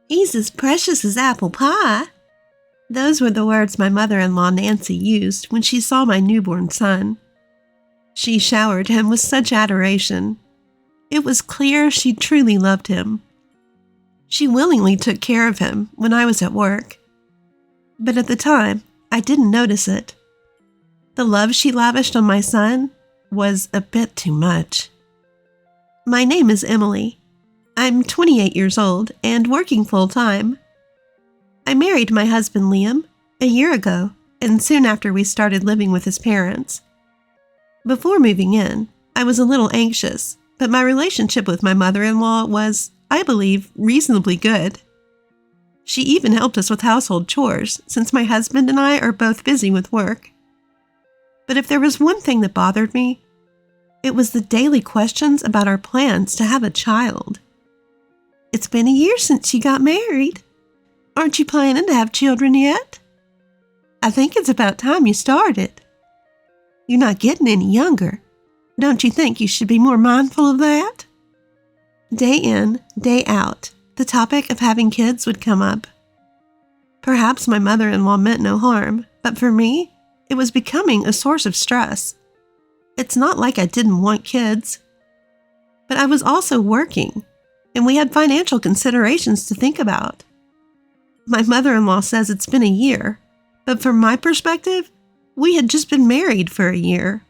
He's as precious as apple pie. Those were the words my mother-in-law Nancy used when she saw my newborn son. She showered him with such adoration. It was clear she truly loved him. She willingly took care of him when I was at work. But at the time, I didn't notice it. The love she lavished on my son was a bit too much. My name is Emily. I'm 28 years old and working full-time. I married my husband Liam a year ago, and soon after we started living with his parents. Before moving in, I was a little anxious, but my relationship with my mother-in-law was, I believe, reasonably good. She even helped us with household chores, since my husband and I are both busy with work. But if there was one thing that bothered me, it was the daily questions about our plans to have a child. It's been a year since you got married. Aren't you planning to have children yet? I think it's about time you started. You're not getting any younger. Don't you think you should be more mindful of that? Day in, day out, the topic of having kids would come up. Perhaps my mother-in-law meant no harm, but for me, it was becoming a source of stress. It's not like I didn't want kids. But I was also working, and we had financial considerations to think about. My mother-in-law says it's been a year, but from my perspective, we had just been married for a year.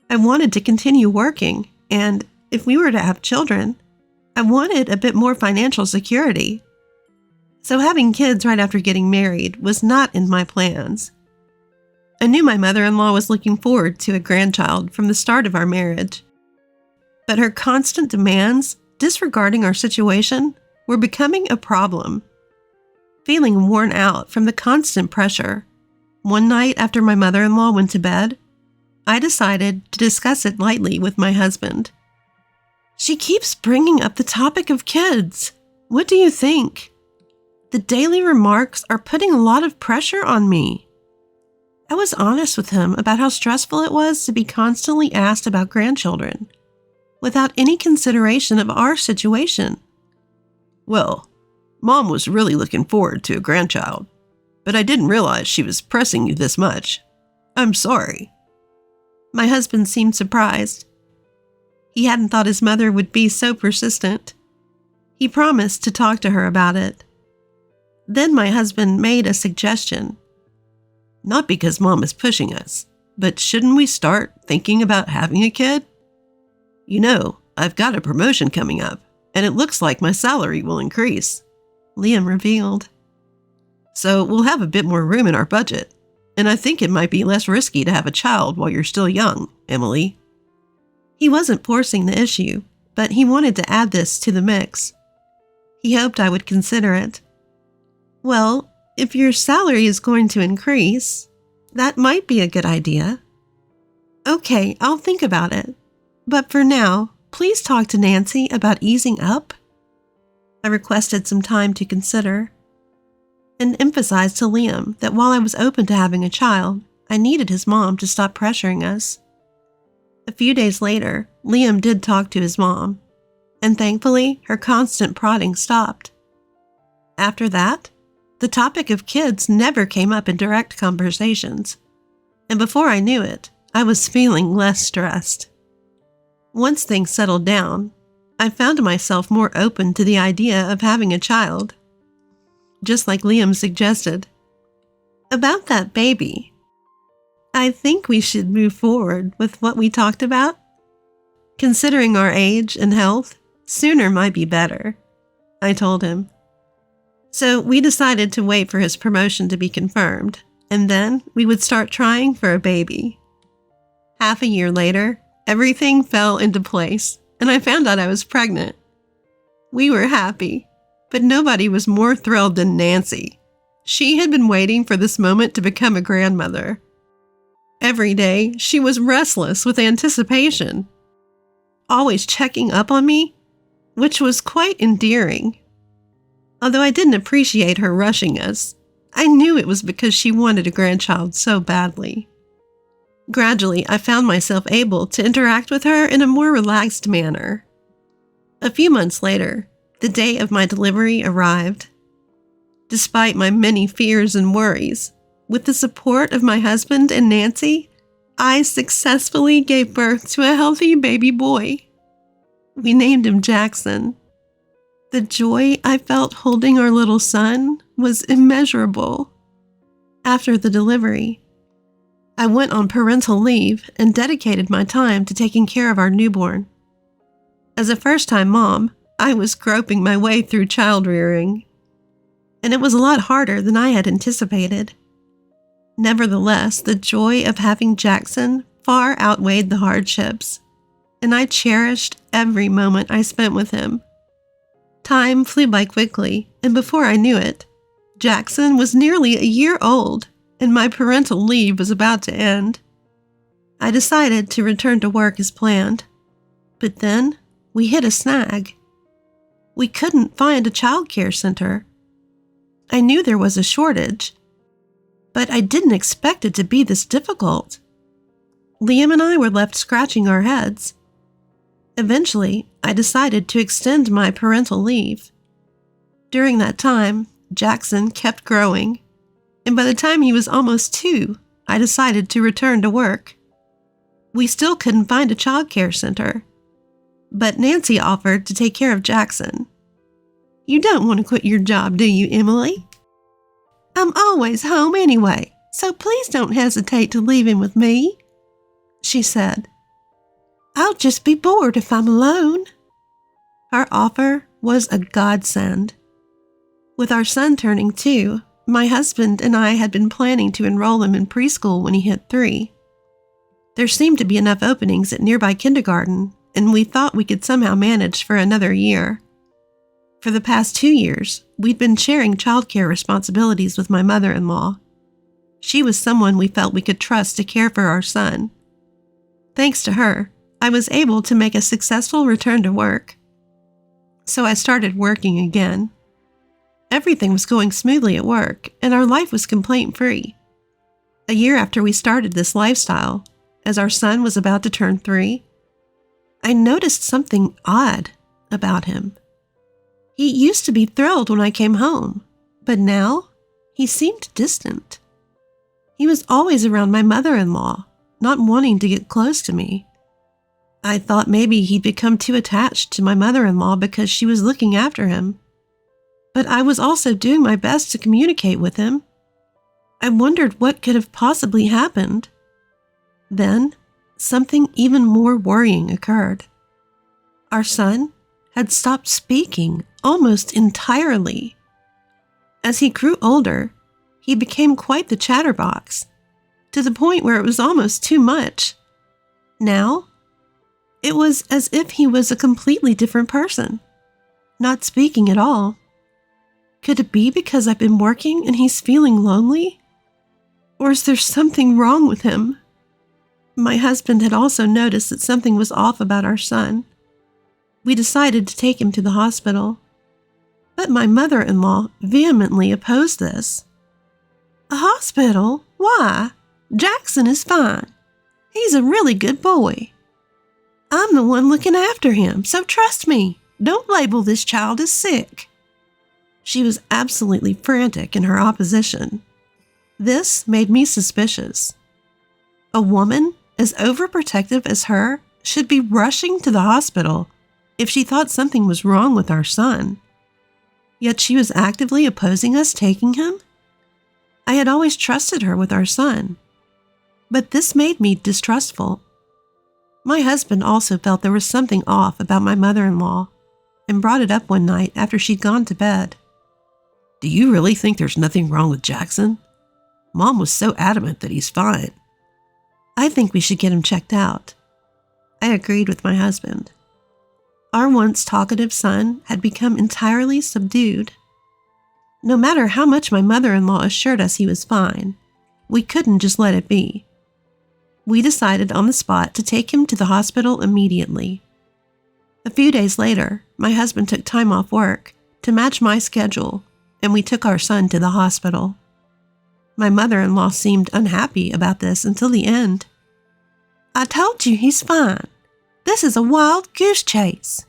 I wanted to continue working, and if we were to have children, I wanted a bit more financial security. So having kids right after getting married was not in my plans. I knew my mother-in-law was looking forward to a grandchild from the start of our marriage. But her constant demands, disregarding our situation, were becoming a problem. Feeling worn out from the constant pressure, one night after my mother-in-law went to bed, I decided to discuss it lightly with my husband. She keeps bringing up the topic of kids. What do you think? The daily remarks are putting a lot of pressure on me. I was honest with him about how stressful it was to be constantly asked about grandchildren, without any consideration of our situation. Well, Mom was really looking forward to a grandchild, but I didn't realize she was pressing you this much. I'm sorry. My husband seemed surprised. He hadn't thought his mother would be so persistent. He promised to talk to her about it. Then my husband made a suggestion. Not because Mom is pushing us, but shouldn't we start thinking about having a kid? You know, I've got a promotion coming up, and it looks like my salary will increase, Liam revealed. So we'll have a bit more room in our budget, and I think it might be less risky to have a child while you're still young, Emily. He wasn't forcing the issue, but he wanted to add this to the mix. He hoped I would consider it. Well, if your salary is going to increase, that might be a good idea. Okay, I'll think about it. But for now, please talk to Nancy about easing up. I requested some time to consider, and emphasized to Liam that while I was open to having a child, I needed his mom to stop pressuring us. A few days later, Liam did talk to his mom, and thankfully, her constant prodding stopped. After that, the topic of kids never came up in direct conversations, and before I knew it, I was feeling less stressed. Once things settled down, I found myself more open to the idea of having a child, just like Liam suggested. About that baby, I think we should move forward with what we talked about. Considering our age and health, sooner might be better, I told him. So we decided to wait for his promotion to be confirmed, and then we would start trying for a baby. Half a year later, everything fell into place, and I found out I was pregnant. We were happy, but nobody was more thrilled than Nancy. She had been waiting for this moment to become a grandmother. Every day, she was restless with anticipation, always checking up on me, which was quite endearing. Although I didn't appreciate her rushing us, I knew it was because she wanted a grandchild so badly. Gradually, I found myself able to interact with her in a more relaxed manner. A few months later, The day of my delivery arrived. Despite my many fears and worries, with the support of my husband and Nancy, I successfully gave birth to a healthy baby boy. We named him Jackson. The joy I felt holding our little son was immeasurable. After the delivery, I went on parental leave and dedicated my time to taking care of our newborn. As a first-time mom, I was groping my way through child rearing, and it was a lot harder than I had anticipated. Nevertheless, the joy of having Jackson far outweighed the hardships, and I cherished every moment I spent with him. Time flew by quickly, and before I knew it, Jackson was nearly a year old, and my parental leave was about to end. I decided to return to work as planned, but then we hit a snag. We couldn't find a childcare center. I knew there was a shortage, but I didn't expect it to be this difficult. Liam and I were left scratching our heads. Eventually, I decided to extend my parental leave. During that time, Jackson kept growing, and by the time he was almost 2, I decided to return to work. We still couldn't find a childcare center, but Nancy offered to take care of Jackson. "You don't want to quit your job, do you, Emily? I'm always home anyway, so please don't hesitate to leave him with me," she said. "I'll just be bored if I'm alone." Her offer was a godsend. With our son turning 2, my husband and I had been planning to enroll him in preschool when he hit 3. There seemed to be enough openings at nearby kindergarten, and we thought we could somehow manage for another year. For the past 2 years, we'd been sharing childcare responsibilities with my mother-in-law. She was someone we felt we could trust to care for our son. Thanks to her, I was able to make a successful return to work. So I started working again. Everything was going smoothly at work, and our life was complaint-free. A year after we started this lifestyle, as our son was about to turn 3, I noticed something odd about him. He used to be thrilled when I came home, but now he seemed distant. He was always around my mother-in-law, not wanting to get close to me. I thought maybe he'd become too attached to my mother-in-law because she was looking after him. But I was also doing my best to communicate with him. I wondered what could have possibly happened. Then, something even more worrying occurred. Our son had stopped speaking almost entirely. As he grew older, he became quite the chatterbox, to the point where it was almost too much. Now, it was as if he was a completely different person, not speaking at all. Could it be because I've been working and he's feeling lonely? Or is there something wrong with him? My husband had also noticed that something was off about our son. We decided to take him to the hospital, but my mother-in-law vehemently opposed this. "A hospital? Why? Jackson is fine. He's a really good boy. I'm the one looking after him, so trust me. Don't label this child as sick." She was absolutely frantic in her opposition. This made me suspicious. A woman as overprotective as her should be rushing to the hospital if she thought something was wrong with our son. Yet she was actively opposing us taking him? I had always trusted her with our son, but this made me distrustful. My husband also felt there was something off about my mother-in-law and brought it up one night after she'd gone to bed. "Do you really think there's nothing wrong with Jackson? Mom was so adamant that he's fine." "I think we should get him checked out." I agreed with my husband. Our once talkative son had become entirely subdued. No matter how much my mother-in-law assured us he was fine, we couldn't just let it be. We decided on the spot to take him to the hospital immediately. A few days later, my husband took time off work to match my schedule, and we took our son to the hospital. My mother-in-law seemed unhappy about this until the end. "I told you he's fine. This is a wild goose chase."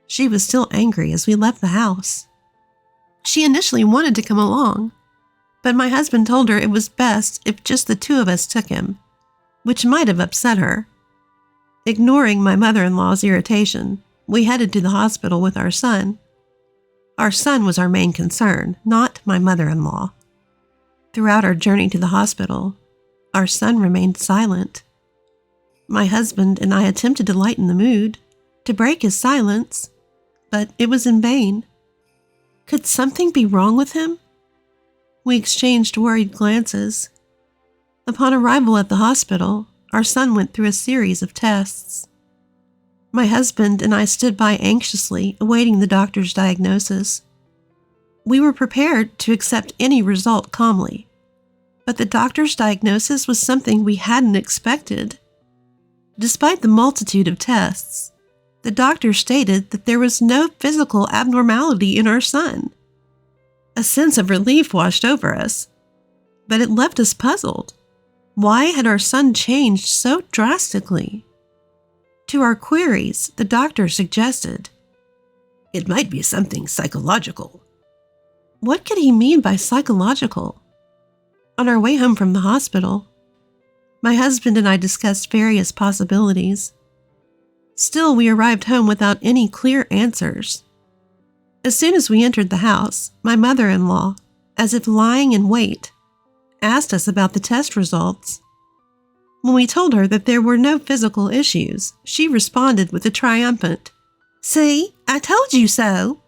She was still angry as we left the house. She initially wanted to come along, but my husband told her it was best if just the two of us took him, which might have upset her. Ignoring my mother-in-law's irritation, we headed to the hospital with our son. Our son was our main concern, not my mother-in-law. Throughout our journey to the hospital, our son remained silent. My husband and I attempted to lighten the mood, to break his silence, but it was in vain. Could something be wrong with him? We exchanged worried glances. Upon arrival at the hospital, our son went through a series of tests. My husband and I stood by anxiously, awaiting the doctor's diagnosis. We were prepared to accept any result calmly, but the doctor's diagnosis was something we hadn't expected. Despite the multitude of tests, the doctor stated that there was no physical abnormality in our son. A sense of relief washed over us, but it left us puzzled. Why had our son changed so drastically? To our queries, the doctor suggested, "It might be something psychological." What could he mean by psychological? On our way home from the hospital, my husband and I discussed various possibilities. Still, we arrived home without any clear answers. As soon as we entered the house, my mother-in-law, as if lying in wait, asked us about the test results. When we told her that there were no physical issues, she responded with a triumphant, "See, I told you so."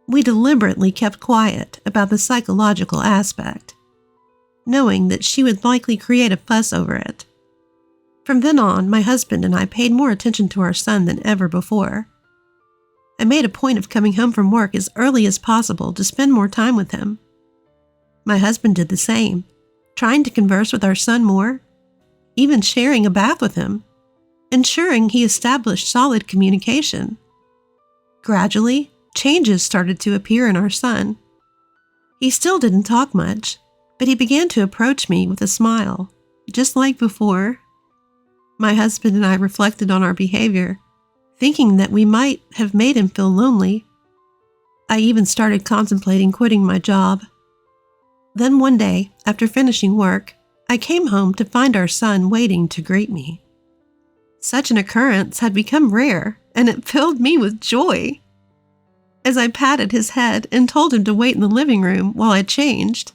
We deliberately kept quiet about the psychological aspect, knowing that she would likely create a fuss over it. From then on, my husband and I paid more attention to our son than ever before. I made a point of coming home from work as early as possible to spend more time with him. My husband did the same, trying to converse with our son more, even sharing a bath with him, ensuring he established solid communication. Gradually, changes started to appear in our son. He still didn't talk much, but he began to approach me with a smile, just like before. My husband and I reflected on our behavior, thinking that we might have made him feel lonely. I even started contemplating quitting my job. Then one day, after finishing work, I came home to find our son waiting to greet me. Such an occurrence had become rare, and it filled me with joy. As I patted his head and told him to wait in the living room while I changed,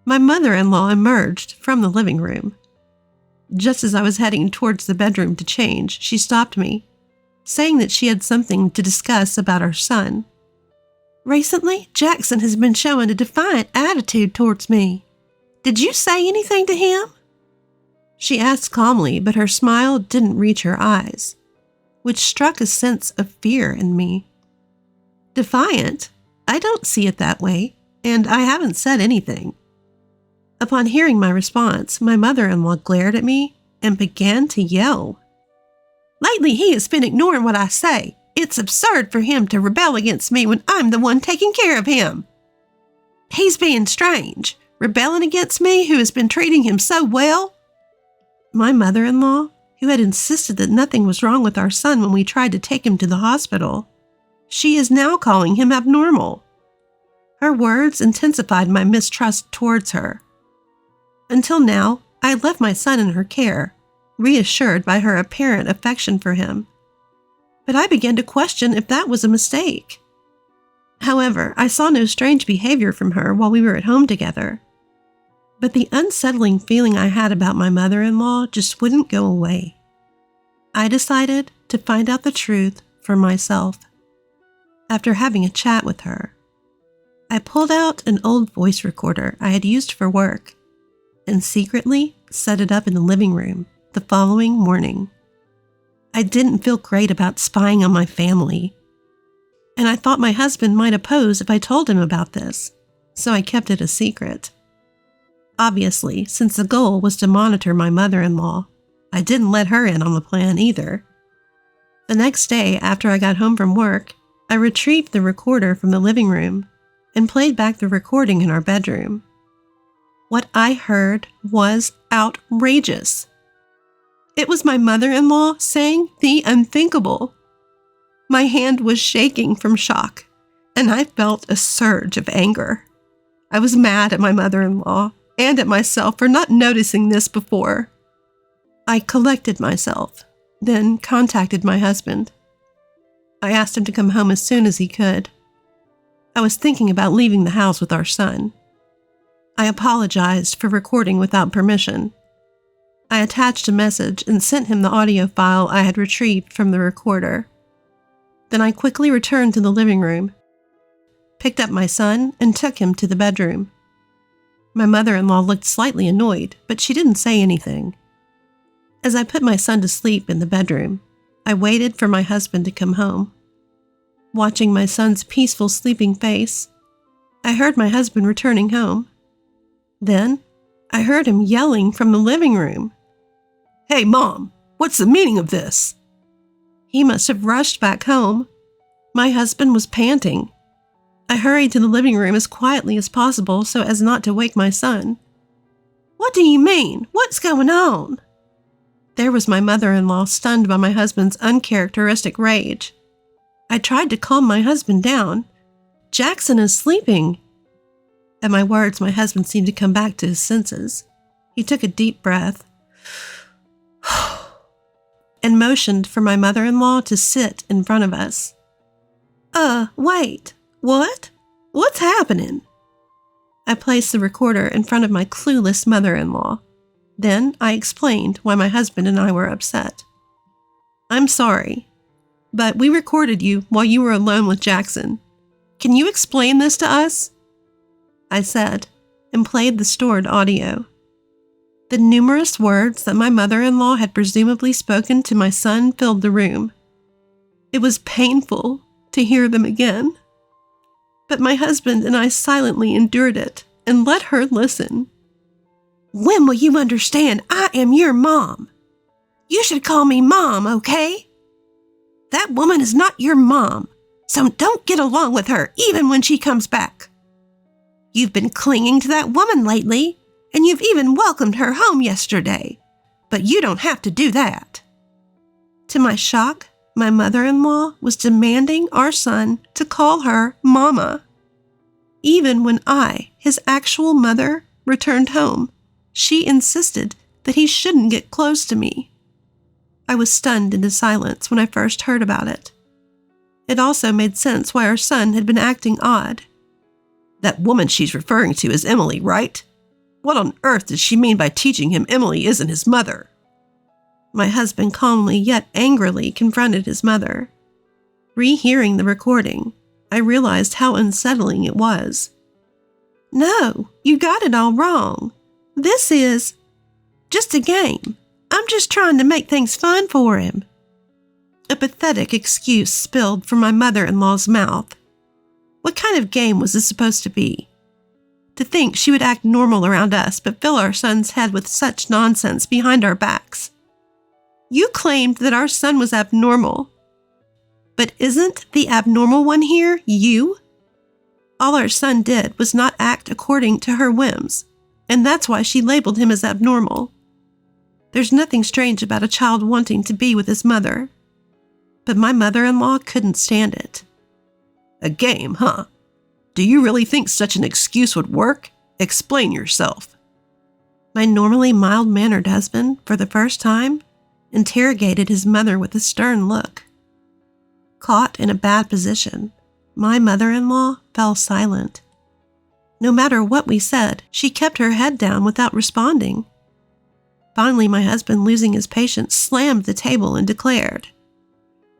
my mother-in-law emerged from the living room. Just as I was heading towards the bedroom to change, she stopped me, saying that she had something to discuss about our son. "Recently, Jackson has been showing a defiant attitude towards me. Did you say anything to him?" She asked calmly, but her smile didn't reach her eyes, which struck a sense of fear in me. Defiant? I don't see it that way, and I haven't said anything. Upon hearing my response, my mother-in-law glared at me and began to yell. "Lately, he has been ignoring what I say. It's absurd for him to rebel against me when I'm the one taking care of him. He's being strange, rebelling against me who has been treating him so well." My mother-in-law, who had insisted that nothing was wrong with our son when we tried to take him to the hospital, she is now calling him abnormal. Her words intensified my mistrust towards her. Until now, I had left my son in her care, reassured by her apparent affection for him. But I began to question if that was a mistake. However, I saw no strange behavior from her while we were at home together. But the unsettling feeling I had about my mother-in-law just wouldn't go away. I decided to find out the truth for myself. After having a chat with her, I pulled out an old voice recorder I had used for work and secretly set it up in the living room the following morning. I didn't feel great about spying on my family, and I thought my husband might oppose if I told him about this, so I kept it a secret. Obviously, since the goal was to monitor my mother-in-law, I didn't let her in on the plan either. The next day, after I got home from work, I retrieved the recorder from the living room and played back the recording in our bedroom. What I heard was outrageous. It was my mother-in-law saying the unthinkable. My hand was shaking from shock, and I felt a surge of anger. I was mad at my mother-in-law and at myself for not noticing this before. I collected myself, then contacted my husband. I asked him to come home as soon as he could. I was thinking about leaving the house with our son. I apologized for recording without permission. I attached a message and sent him the audio file I had retrieved from the recorder. Then I quickly returned to the living room, picked up my son, and took him to the bedroom. My mother-in-law looked slightly annoyed, but she didn't say anything. As I put my son to sleep in the bedroom, I waited for my husband to come home. Watching my son's peaceful sleeping face, I heard my husband returning home. Then, I heard him yelling from the living room. "Hey, Mom, what's the meaning of this?" He must have rushed back home. My husband was panting. I hurried to the living room as quietly as possible so as not to wake my son. "What do you mean? What's going on?" There was my mother-in-law, stunned by my husband's uncharacteristic rage. I tried to calm my husband down. "Jackson is sleeping." At my words, my husband seemed to come back to his senses. He took a deep breath and motioned for my mother-in-law to sit in front of us. Wait, what? What's happening?" I placed the recorder in front of my clueless mother-in-law. Then I explained why my husband and I were upset. "I'm sorry, but we recorded you while you were alone with Jackson. Can you explain this to us?" I said, and played the stored audio. The numerous words that my mother-in-law had presumably spoken to my son filled the room. It was painful to hear them again. But my husband and I silently endured it and let her listen. "When will you understand I am your mom? You should call me Mom, okay? That woman is not your mom, so don't get along with her even when she comes back. You've been clinging to that woman lately, and you've even welcomed her home yesterday, but you don't have to do that." To my shock, my mother-in-law was demanding our son to call her Mama. Even when I, his actual mother, returned home, she insisted that he shouldn't get close to me. I was stunned into silence when I first heard about it. It also made sense why our son had been acting odd. "That woman she's referring to is Emily, right? What on earth does she mean by teaching him Emily isn't his mother?" My husband calmly yet angrily confronted his mother. Rehearing the recording, I realized how unsettling it was. "No, you got it all wrong. This is just a game. I'm just trying to make things fun for him." A pathetic excuse spilled from my mother-in-law's mouth. What kind of game was this supposed to be? To think she would act normal around us but fill our son's head with such nonsense behind our backs. You claimed that our son was abnormal. But isn't the abnormal one here you? All our son did was not act according to her whims, and that's why she labeled him as abnormal. There's nothing strange about a child wanting to be with his mother. But my mother-in-law couldn't stand it. "A game, huh? Do you really think such an excuse would work? Explain yourself." My normally mild-mannered husband, for the first time, interrogated his mother with a stern look. Caught in a bad position, my mother-in-law fell silent. No matter what we said, she kept her head down without responding. Finally, my husband, losing his patience, slammed the table and declared,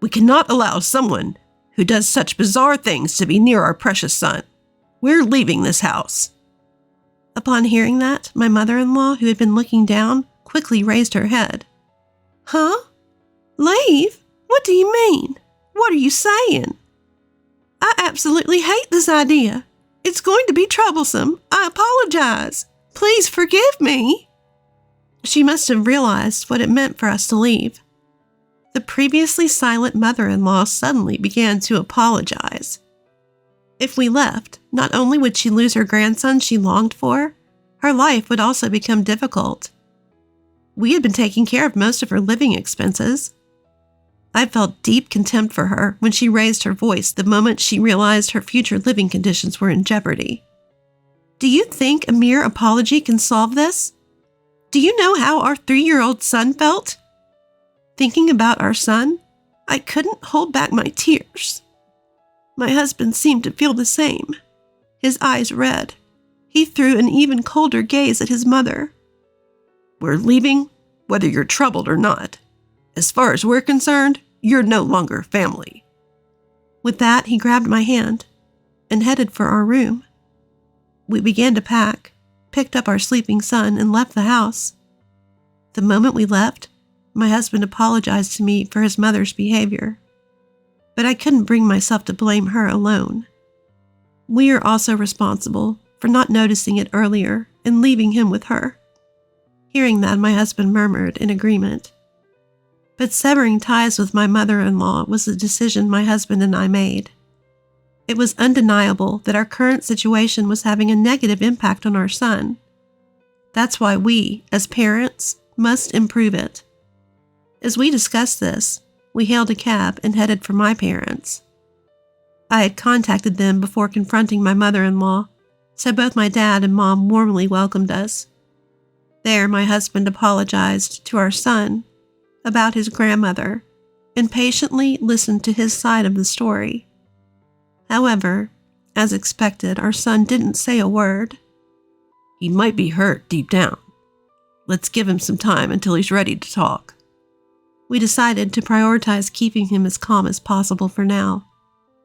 "We cannot allow someone who does such bizarre things to be near our precious son. We're leaving this house." Upon hearing that, my mother-in-law, who had been looking down, quickly raised her head. "Huh? Leave? What do you mean? What are you saying? I absolutely hate this idea. It's going to be troublesome. I apologize. Please forgive me." She must have realized what it meant for us to leave. The previously silent mother-in-law suddenly began to apologize. If we left, not only would she lose her grandson she longed for, her life would also become difficult. We had been taking care of most of her living expenses. I felt deep contempt for her when she raised her voice the moment she realized her future living conditions were in jeopardy. Do you think a mere apology can solve this? Do you know how our 3-year-old son felt? Thinking about our son, I couldn't hold back my tears. My husband seemed to feel the same. His eyes red. He threw an even colder gaze at his mother. We're leaving, whether you're troubled or not. As far as we're concerned, you're no longer family. With that, he grabbed my hand and headed for our room. We began to pack, picked up our sleeping son, and left the house. The moment we left, my husband apologized to me for his mother's behavior, but I couldn't bring myself to blame her alone. We are also responsible for not noticing it earlier and leaving him with her. Hearing that, my husband murmured in agreement. But severing ties with my mother-in-law was a decision my husband and I made. It was undeniable that our current situation was having a negative impact on our son. That's why we, as parents, must improve it. As we discussed this, we hailed a cab and headed for my parents. I had contacted them before confronting my mother-in-law, so both my dad and mom warmly welcomed us. There, my husband apologized to our son about his grandmother and patiently listened to his side of the story. However, as expected, our son didn't say a word. He might be hurt deep down. Let's give him some time until he's ready to talk. We decided to prioritize keeping him as calm as possible for now,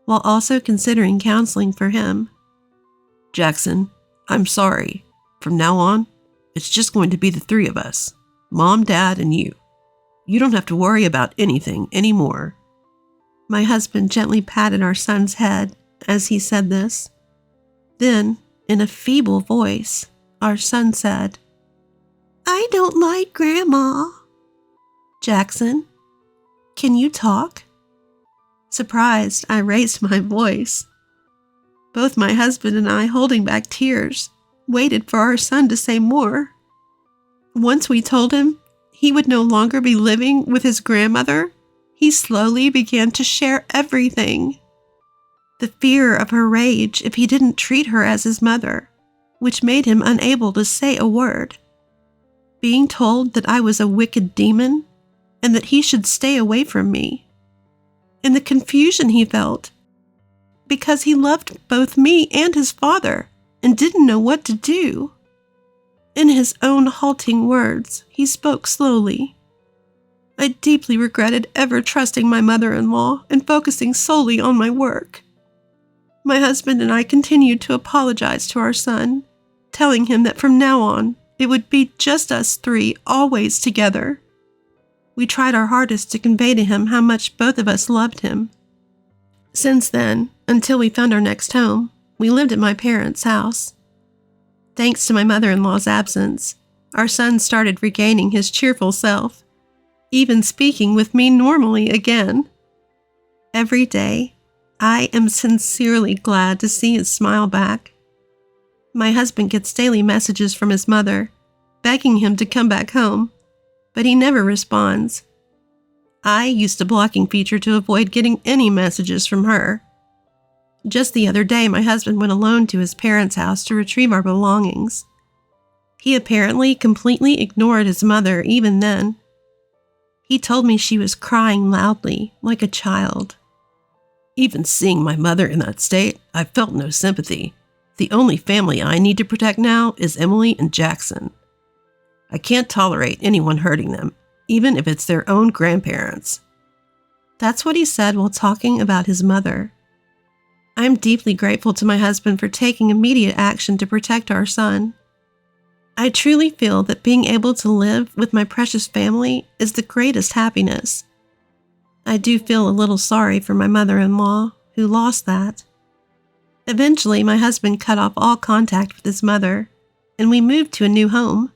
while also considering counseling for him. Jackson, I'm sorry. From now on, it's just going to be the 3 of us. Mom, Dad, and you. You don't have to worry about anything anymore. My husband gently patted our son's head as he said this. Then, in a feeble voice, our son said, "I don't like Grandma." "Jackson, can you talk?" Surprised, I raised my voice. Both my husband and I, holding back tears, waited for our son to say more. Once we told him he would no longer be living with his grandmother, he slowly began to share everything. The fear of her rage if he didn't treat her as his mother, which made him unable to say a word. Being told that I was a wicked demon and that he should stay away from me. And the confusion he felt because he loved both me and his father and didn't know what to do. In his own halting words, he spoke slowly. I deeply regretted ever trusting my mother-in-law and focusing solely on my work. My husband and I continued to apologize to our son, telling him that from now on, it would be just us 3 always together. We tried our hardest to convey to him how much both of us loved him. Since then, until we found our next home, we lived at my parents' house. Thanks to my mother-in-law's absence, our son started regaining his cheerful self, even speaking with me normally again. Every day, I am sincerely glad to see his smile back. My husband gets daily messages from his mother, begging him to come back home, but he never responds. I used a blocking feature to avoid getting any messages from her. Just the other day, my husband went alone to his parents' house to retrieve our belongings. He apparently completely ignored his mother even then. He told me she was crying loudly, like a child. Even seeing my mother in that state, I felt no sympathy. The only family I need to protect now is Emily and Jackson. I can't tolerate anyone hurting them, even if it's their own grandparents. That's what he said while talking about his mother. I am deeply grateful to my husband for taking immediate action to protect our son. I truly feel that being able to live with my precious family is the greatest happiness. I do feel a little sorry for my mother-in-law, who lost that. Eventually, my husband cut off all contact with his mother, and we moved to a new home.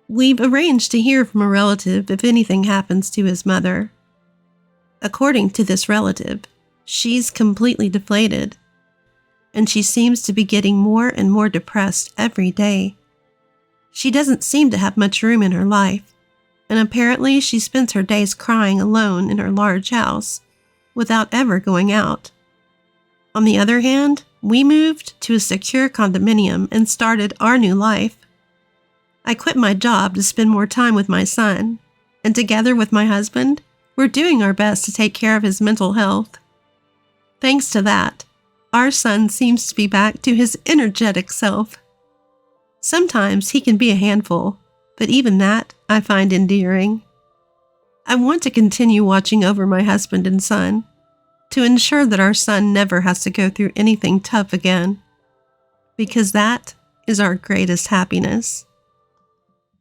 We've arranged to hear from a relative if anything happens to his mother. According to this relative, she's completely deflated, and she seems to be getting more and more depressed every day. She doesn't seem to have much room in her life, and apparently she spends her days crying alone in her large house without ever going out. On the other hand, we moved to a secure condominium and started our new life. I quit my job to spend more time with my son, and together with my husband, we're doing our best to take care of his mental health. Thanks to that, our son seems to be back to his energetic self. Sometimes he can be a handful, but even that I find endearing. I want to continue watching over my husband and son, to ensure that our son never has to go through anything tough again, because that is our greatest happiness.